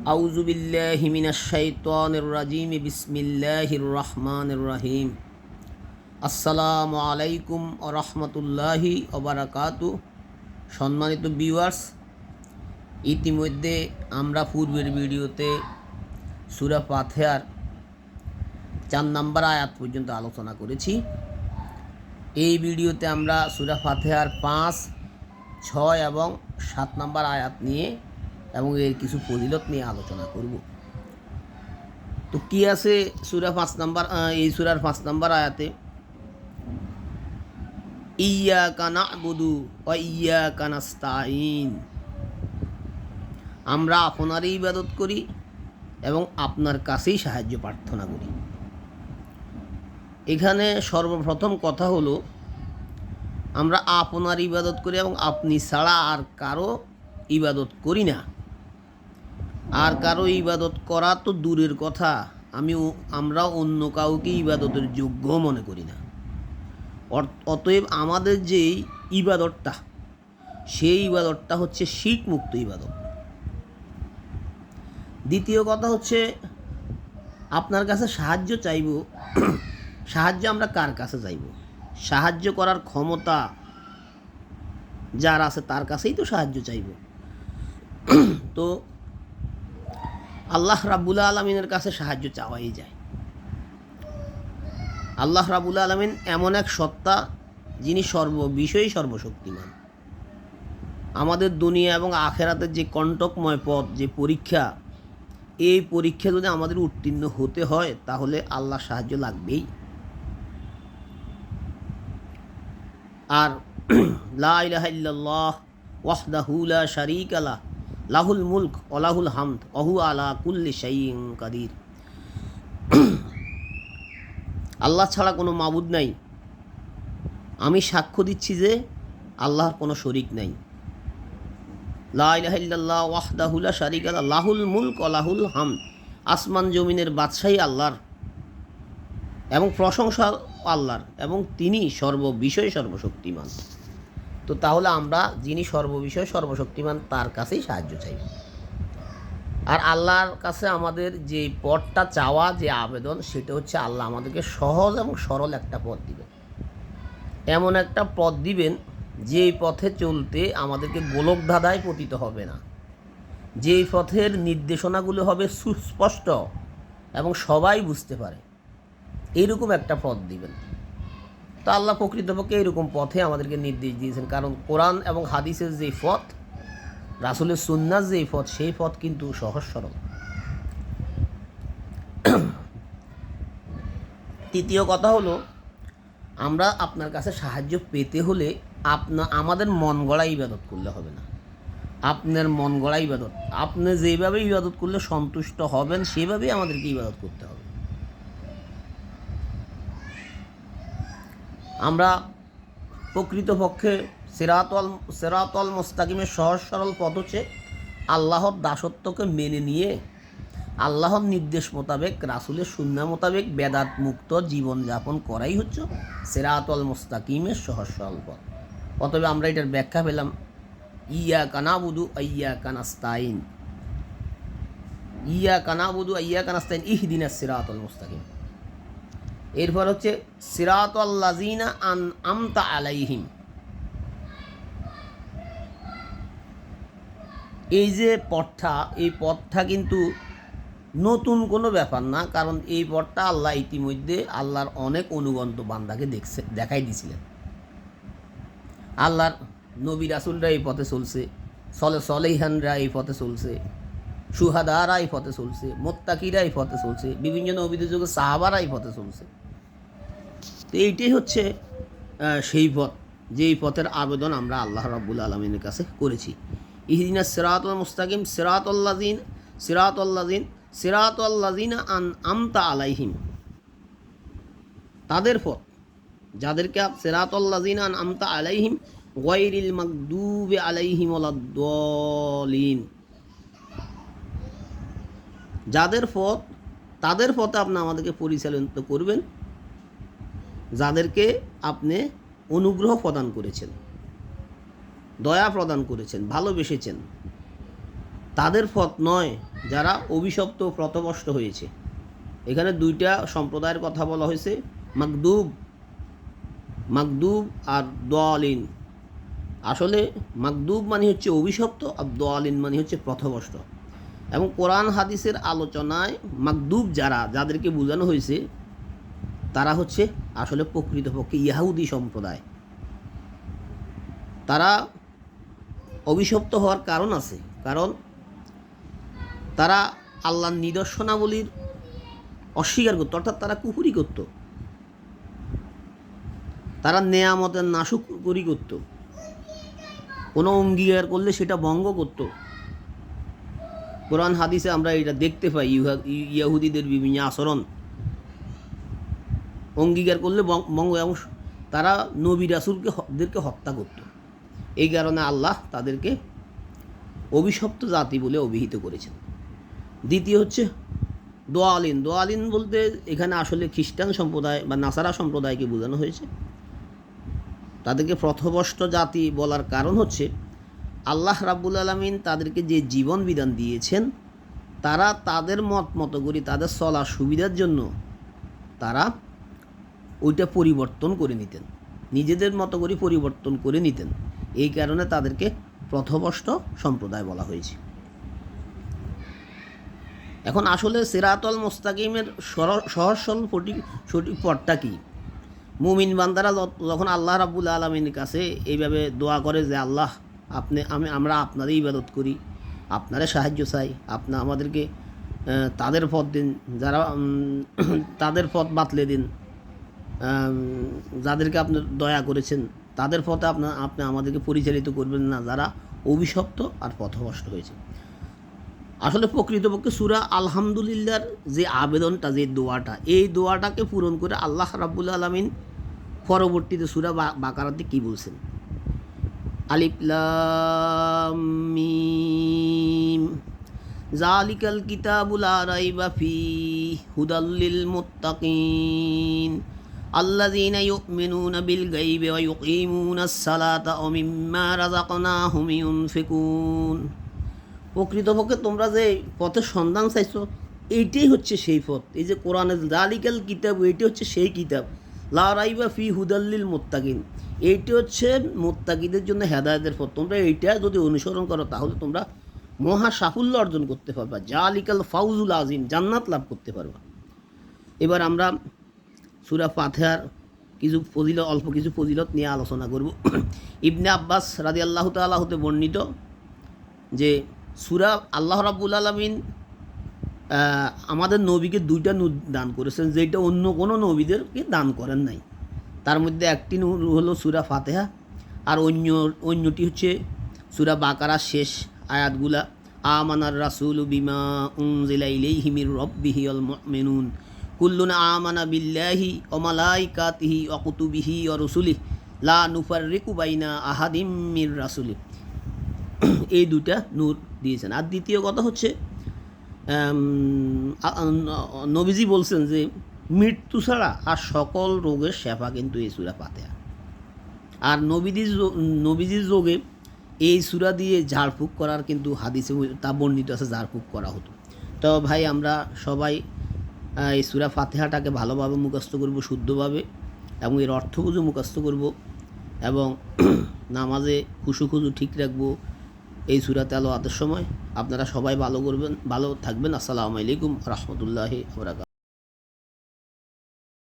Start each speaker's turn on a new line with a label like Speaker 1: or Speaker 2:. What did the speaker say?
Speaker 1: আউযু বিল্লাহি মিনাশ শাইতানির রাজিম বিসমিল্লাহির রহমানির রহিম। আসসালামু আলাইকুম ওয়া রাহমাতুল্লাহি ওয়া বারাকাতুহু। সম্মানিত ভিউয়ার্স, ইতিমধ্যে আমরা পূর্বের ভিডিওতে সূরা ফাতিহার 4 নম্বর আয়াত পর্যন্ত আলোচনা করেছি। এই ভিডিওতে আমরা সূরা ফাতিহার 5, 6 এবং 7 নম্বর আয়াত নিয়ে এবং এর কিছু ফজিলত নিয়ে আলোচনা করব। তো কি আছে সূরা 5 নম্বর, এই সূরার 5 নম্বর আয়াতে, ইয়্যাকা না'বুদু ওয়া ইয়্যাকা নাস্তাঈন, আমরা আপনারই ইবাদত করি এবং আপনার কাছেই সাহায্য প্রার্থনা করি। এখানে সর্বপ্রথম কথা হলো, আমরা আপনার ইবাদত করি এবং আপনি ছাড়া আর কারো ইবাদত করি না। আর কারো ইবাদত করা তো দূরের কথা, আমরা অন্য কাউকে ইবাদতের যোগ্য মনে করি না। অতএব আমাদের যে ইবাদতটা, সেই ইবাদতটা হচ্ছে শিরক মুক্ত ইবাদত। দ্বিতীয় কথা হচ্ছে, আপনার কাছে সাহায্য চাইব। সাহায্য আমরা কার কাছে চাইব? সাহায্য করার ক্ষমতা যার আছে তার কাছেই তো সাহায্য চাইব। তো আল্লাহ রাব্বুল আলামিনের কাছে সাহায্য চাওয়াই যায়। আল্লাহ রাব্বুল আলামিন এমন এক সত্তা, যিনি সর্ববিষয়ে সর্বশক্তিমান। আমাদের দুনিয়া এবং আখেরাতের যে কণ্টকময় পথ, যে পরীক্ষা, এই পরীক্ষা যদি আমাদের উত্তীর্ণ হতে হয় তাহলে আল্লাহর সাহায্য লাগবেই। আর লা ইলাহা ইল্লাল্লাহ ওয়াহদাহু লা শারীকা লাহ লাহুল মুলক ওয়া লাহুল হামদ ওয়া হুয়া আলা কুল্লি শাইইন কাদির। আল্লাহ ছাড়া কোনো মাবুদ নাই। আমি সাক্ষ্য দিচ্ছি যে আল্লাহর কোনো শরীক নাই। লা ইলাহা ইল্লাল্লাহ ওয়াহদাহু লা শারীকা লাহ লাহুল মুলক ওয়া লাহুল হামদ। আসমান জমিনের বাদশাহী আল্লাহর এবং প্রশংসা আল্লাহর, এবং তিনি সর্ববিষয়ে সর্বশক্তিমান। তো তাহলে আমরা যিনি সর্ববিষয়ে সর্বশক্তিমান তার কাছেই সাহায্য চাই। আর আল্লাহর কাছে আমাদের যে পথটা চাওয়া, যে আবেদন, সেটা হচ্ছে আল্লাহ আমাদেরকে সহজ এবং সরল একটা পথ দিবেন। এমন একটা পথ দিবেন যেই পথে চলতে আমাদেরকে গোলকধাঁধায় পতিত হবে না, যেই পথের নির্দেশনাগুলো হবে সুস্পষ্ট এবং সবাই বুঝতে পারে, এইরকম একটা পথ দিবেন। তো আল্লাহ প্রকৃতপক্ষে এইরকম পথে আমাদেরকে নির্দেশ দিয়েছেন, কারণ কোরআন এবং হাদিসের যে পথ, রাসূলের সুন্নাহ যে পথ, সেই পথ কিন্তু সহজ সরল। তৃতীয় কথা হলো, আমরা আপনার কাছে সাহায্য পেতে হলে আমাদের মন গড়া ইবাদত করলে হবে না। আপনার মন গড়া ইবাদত, আপনি যেভাবে ইবাদত করলে সন্তুষ্ট হবেন সেভাবেই আমাদেরকে ইবাদত করতে হবে। আমরা প্রকৃতপক্ষে সিরাতুল মুস্তাকিমের সহজ সরল পথ হচ্ছে আল্লাহর দাসত্বকে মেনে নিয়ে আল্লাহর নির্দেশ মোতাবেক, রাসূলের সুন্নাহ মোতাবেক বেদাত মুক্ত জীবনযাপন করাই হচ্ছে সিরাতুল মুস্তাকিমের সহজ সরল পথ। অতএব আমরা এটার ব্যাখ্যা পেলাম, ইয়্যাকা না'বুদু ওয়া ইয়্যাকা নাস্তাঈন, ইয়্যাকা না'বুদু ওয়া ইয়্যাকা নাস্তাঈন ইহদিনাস সিরাতুল মুস্তাকিম। এরপর হচ্ছে সিরাতাল লাযিনা আন'আমতা আলাইহিম। এই যে পথটা, এই পথটা কিন্তু নতুন কোনো ব্যাপার না, কারণ এই পথটা আল্লাহ ইতিমধ্যে আল্লাহর অনেক অনুগন্ত বান্দাকে দেখাই দিয়েছিলেন। আল্লাহর নবী রাসূলরা এই পথে চলছে, সলেহানরা এই পথে চলছে, শুহাদারা এই পথে চলছে, মুত্তাকিরা এই পথে চলছে, বিভিন্ন নবীদের যুগে সাহাবারা এই পথে চলছে। তো এইটাই হচ্ছে সেই পথ, যেই পথের আবেদন আমরা আল্লাহ রাব্বুল আলামিনের কাছে করেছি। ইহদিনাস সিরাতাল মুস্তাকিম সিরাতাল লাযিনা আন'আমতা আলাইহিম, তাদের পথ যাদেরকে সিরাতাল লাযিনা আন'আমতা আলাইহিম গায়রিল মাগদুবি আলাইহিম ওয়ালাদ-দালিন, যাদের পথ, তাদের পথে আপনি আমাদেরকে পরিচালিত করবেন, যাদেরকে আপনি অনুগ্রহ প্রদান করেছেন, দয়া প্রদান করেছেন, ভালোবেসেছেন, তাদের পথ নয় যারা অভিশপ্ত পথভ্রষ্ট হয়েছে। এখানে দুইটা সম্প্রদায়ের কথা বলা হয়েছে, মাগদুব আর দোয়ালিন। আসলে মাগদুব মানে হচ্ছে অভিশপ্ত, আর দোয়ালিন মানে হচ্ছে পথভ্রষ্ট। এবং কোরআন হাদিসের আলোচনায় মাগদুব যাদেরকে বোঝানো হয়েছে তারা হচ্ছে আসলে প্রকৃতপক্ষে ইহুদি সম্প্রদায়। তারা অভিশপ্ত হওয়ার কারণ আছে, কারণ তারা আল্লাহর নিদর্শনাবলীর অস্বীকার করত, অর্থাৎ তারা কুফরি করত, তারা নেয়ামতের নাশকরি করত, কোনো অঙ্গীকার করলে সেটা ভঙ্গ করত। কোরআন হাদিসে আমরা এটা দেখতে পাই, ইহুদিদের বিভিন্ন আচরণ। অঙ্গীকার করলে ভঙ্গ, এবং তারা নবী রাসূলদেরকে হত্যা করত। এই কারণে আল্লাহ তাদেরকে অভিশপ্ত জাতি বলে অভিহিত করেছেন। দ্বিতীয় হচ্ছে দোয়ালিন বলতে এখানে আসলে খ্রিস্টান সম্প্রদায় বা নাসারা সম্প্রদায়কে বোঝানো হয়েছে। তাদেরকে পথভ্রষ্ট জাতি বলার কারণ হচ্ছে আল্লাহ রাব্বুল আলামিন তাদেরকে যে জীবন বিধান দিয়েছেন, তারা তাদের মতো করে তাদের চলার সুবিধার জন্য তারা ওইটা পরিবর্তন করে নিতেন, নিজেদের মতো করে পরিবর্তন করে নিতেন। এই কারণে তাদেরকে পথভ্রষ্ট সম্প্রদায় বলা হয়েছে। এখন আসলে সিরাতুল মুস্তাকিমের সহজ সরল সঠিক পথটা কী? মুমিন বান্দারা যখন আল্লাহ রাব্বুল আলামিনের কাছে এইভাবে দোয়া করে যে আল্লাহ আমরা আপনারই ইবাদত করি, আপনারে সাহায্য চাই, আপনি আমাদেরকে তাদের পথ দিন, যারা তাদের পথ বাতলে দিন, যাদেরকে আপনি দয়া করেছেন তাদের পথে আপনি আমাদেরকে পরিচালিত করবেন না, যারা অভিশপ্ত আর পথভ্রষ্ট হয়েছে। আসলে প্রকৃতপক্ষে সূরা আলহামদুলিল্লাহর যে আবেদনটা, যে দোয়াটা, এই দোয়াটাকে পূরণ করে আল্লাহ রাব্বুল আলামিন পরবর্তীতে সূরা বাকারাতে কী বলছেন? আলিফ লাম মিম যালিকাল কিতাবু লা রাইবা ফীহি হুদাল লিল মুত্তাকিন আল্লাযীনা ইউমিনুনা বিল গায়বি ওয়া ইউকিমুনাস সালাতা ওয়া মিম্মা রাযাকনাহুম ইউনফিকুন। প্রকৃতপক্ষে তোমরা যে পথের সন্ধান চাইছো, এইটাই হচ্ছে সেই পথ। এই যে কোরআনের যালিকাল কিতাব, এইটি হচ্ছে সেই কিতাব, লা রাইবা ফীহি হুদাল লিল মুত্তাকিন, এইটি হচ্ছে মুত্তাকিদের জন্য হেদায়েতের পথ। তোমরা এইটা যদি অনুসরণ করো তাহলে তোমরা মহা সাফল্য অর্জন করতে পারবা, যালিকাল ফাউজুল আজিম, জান্নাত লাভ করতে পারবা। এবার আমরা সূরা ফাতিহার অল্প কিছু ফজিলত নিয়ে আলোচনা করব। ইবনে আব্বাস রাদিয়াল্লাহু তাআলা হতে বর্ণিত যে সূরা আল্লাহ রাব্বুল আলামিন আমাদের নবীকে দুইটা নূর দান করেছেন, যেটা অন্য কোনো নবীদেরকে দান করেন নাই। তার মধ্যে একটি নূর হলো সূরা ফাতিহা, আর অন্যটি হচ্ছে সূরা বাকারার শেষ আয়াতগুলা, আমানার রাসূলু বিমা উনজিলা ইলাইহি মির রাব্বিহি ওয়াল মুমিনুন কুল্লুন আমানা বিল্লাহি ওয়া মালাইকাতিহি ওয়া কুতুবিহি ওয়া রুসুলিহি লা নুফাররিকু বাইনা আহাদিম মির রাসূলি। এই দুটা নূর দিয়েছেন। আর দ্বিতীয় কথা হচ্ছে নবীজি বলছেন যে মৃত্যু ছাড়া আর সকল রোগের শেফা কিন্তু এই সূরা ফাতিহা। আর নবীজির যোগে এই সূরা দিয়ে ঝাড়ফুঁক করার কিন্তু হাদিসে তা বর্ণিত আছে, ঝাড়ফুঁক করা হতো। তো ভাই, আমরা সবাই এই সূরা ফাতিহাটাকে ভালোভাবে মুখস্থ করব, শুদ্ধভাবে, এবং এর অর্থ বুঝে মুখস্থ করব, এবং নামাজে খুশু ঠিক রাখবো। এই সূরা তেলাওয়াতের সময় আপনারা সবাই ভালো থাকবেন। আসসালামু আলাইকুম রাহমাতুল্লাহি ওয়া বারাকাতুহু।